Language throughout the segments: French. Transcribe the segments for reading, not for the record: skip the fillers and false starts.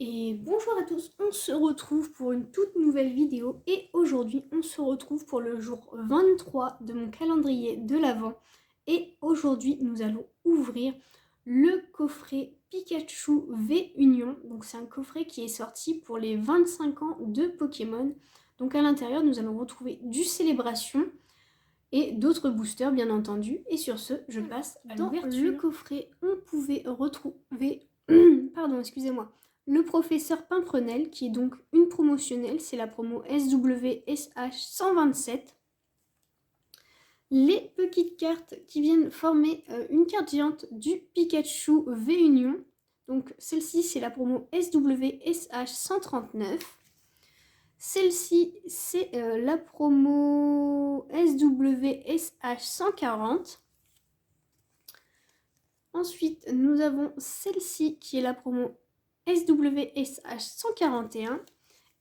Et bonjour à tous, on se retrouve pour une toute nouvelle vidéo et aujourd'hui on se retrouve pour le jour 23 de mon calendrier de l'Avent et aujourd'hui nous allons ouvrir le coffret Pikachu V Union. Donc c'est un coffret qui est sorti pour les 25 ans de Pokémon. Donc à l'intérieur nous allons retrouver du Célébration et d'autres boosters bien entendu. Et sur ce, je passe à l'ouverture. Dans le coffret, on pouvait retrouver, pardon, excusez-moi, le professeur Pimprenel, qui est donc une promotionnelle, c'est la promo SWSH 127. Les petites cartes qui viennent former une carte géante du Pikachu V Union. Donc celle-ci, c'est la promo SWSH 139. Celle-ci, c'est la promo SWSH 140. Ensuite, nous avons celle-ci qui est la promo SWSH 141.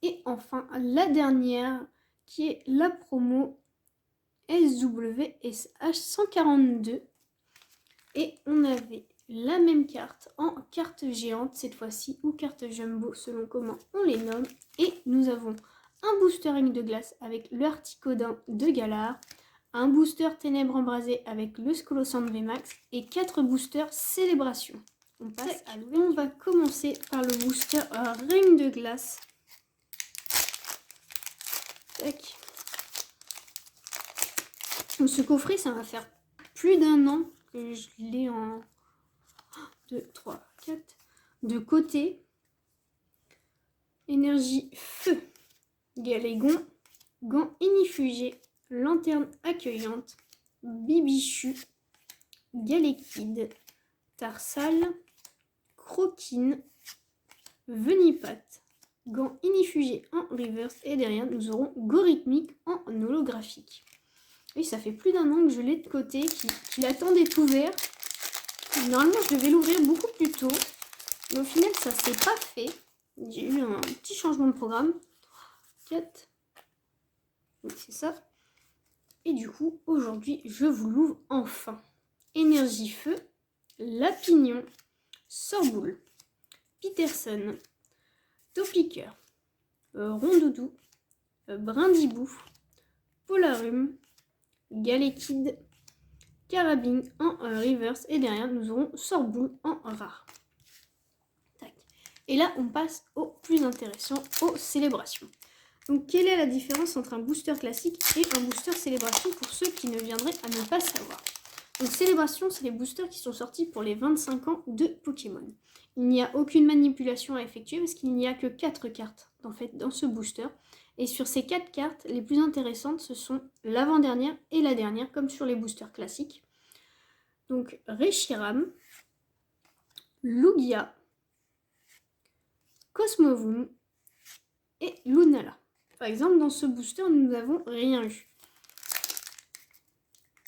Et enfin, la dernière qui est la promo SWSH 142. Et on avait la même carte en carte géante cette fois-ci, ou carte jumbo selon comment on les nomme. Et nous avons un booster ring de glace avec le Articodin de Galar, un booster Ténèbres embrasées avec le Scolosand VMAX et 4 boosters Célébration. On passe à l'ouverture. On va commencer par le booster ring de glace. Tac. Donc, ce coffret, ça va faire plus d'1 an que je l'ai en 2, 3, 4 de côté. Énergie feu, Galégon, gant inifugé, lanterne accueillante, Bibichu, Galekid, Tarsal, Croquine, Venipat, gant inifugé en reverse et derrière nous aurons Gorithmique en holographique. Oui, ça fait plus d'1 an que je l'ai de côté, qu'il attend d'être ouvert. Normalement, je devais l'ouvrir beaucoup plus tôt, mais au final, ça s'est pas fait. J'ai eu un petit changement de programme. 4. Donc c'est ça. Et du coup, aujourd'hui, je vous l'ouvre enfin. Énergie feu, Lapignon, Sorboule, Peterson, Topiqueur, Rondoudou, Brindibou, Polarum, Galekid, Carabine en reverse et derrière nous aurons Sorboule en rare. Tac. Et là on passe au plus intéressant, aux célébrations. Donc quelle est la différence entre un booster classique et un booster célébration pour ceux qui ne viendraient à ne pas savoir? Donc célébration, c'est les boosters qui sont sortis pour les 25 ans de Pokémon. Il n'y a aucune manipulation à effectuer parce qu'il n'y a que 4 cartes en fait, dans ce booster. Et sur ces 4 cartes, les plus intéressantes, ce sont l'avant-dernière et la dernière, comme sur les boosters classiques. Donc Reshiram, Lugia, Cosmovoom et Lunala. Par exemple, dans ce booster, nous n'avons rien eu.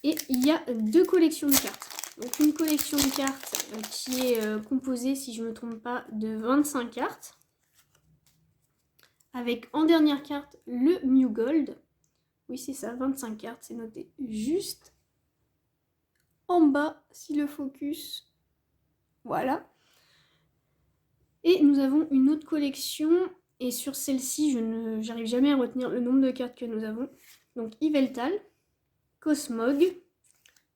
Et il y a 2 collections de cartes. Donc une collection de cartes qui est composée, si je ne me trompe pas, de 25 cartes. Avec en dernière carte le Mew Gold. Oui, c'est ça, 25 cartes, c'est noté juste en bas, si le focus. Voilà. Et nous avons une autre collection, et sur celle-ci, j'arrive jamais à retenir le nombre de cartes que nous avons. Donc Yveltal, Cosmog,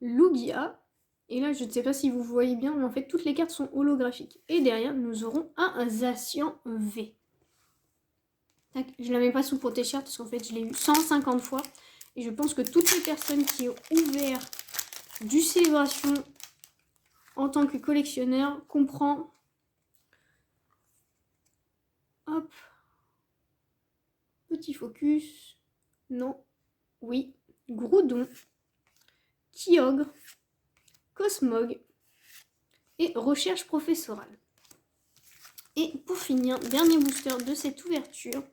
Lugia, et là je ne sais pas si vous voyez bien, mais en fait toutes les cartes sont holographiques. Et derrière, nous aurons un Zacian V. Tac, je ne la mets pas sous protège-carte parce qu'en fait je l'ai eu 150 fois. Et je pense que toutes les personnes qui ont ouvert du Célébration en tant que collectionneur comprennent. Hop. Petit focus. Non. Oui. Groudon. Kyogre. Cosmog. Et recherche professorale. Et pour finir, dernier booster de cette ouverture.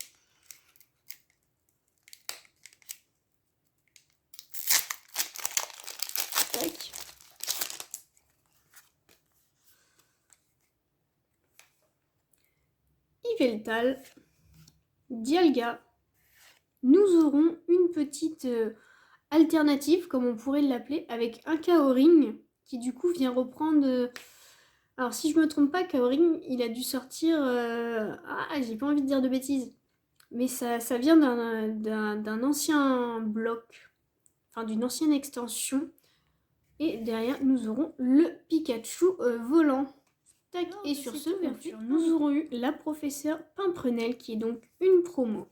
Tac. Yveltal, Dialga. Nous aurons une petite alternative, comme on pourrait l'appeler, avec un Kaoring qui du coup vient reprendre Alors, si je me trompe pas, Kaoring, il a dû sortir... Ah, j'ai pas envie de dire de bêtises. Mais ça vient d'un ancien bloc, enfin d'une ancienne extension. Et derrière, nous aurons le Pikachu volant. Tac, et sur ce, nous aurons eu la professeure Pimprenel, qui est donc une promo.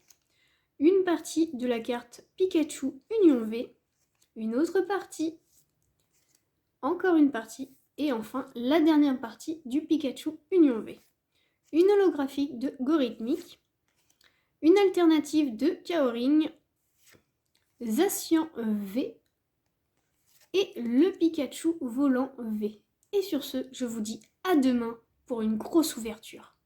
Une partie de la carte Pikachu Union V. Une autre partie. Encore une partie. Et enfin, la dernière partie du Pikachu Union V. Une holographique de Gorithmic. Une alternative de Kaoring. Zacian V. Et le Pikachu volant V. Et sur ce, je vous dis à demain pour une grosse ouverture.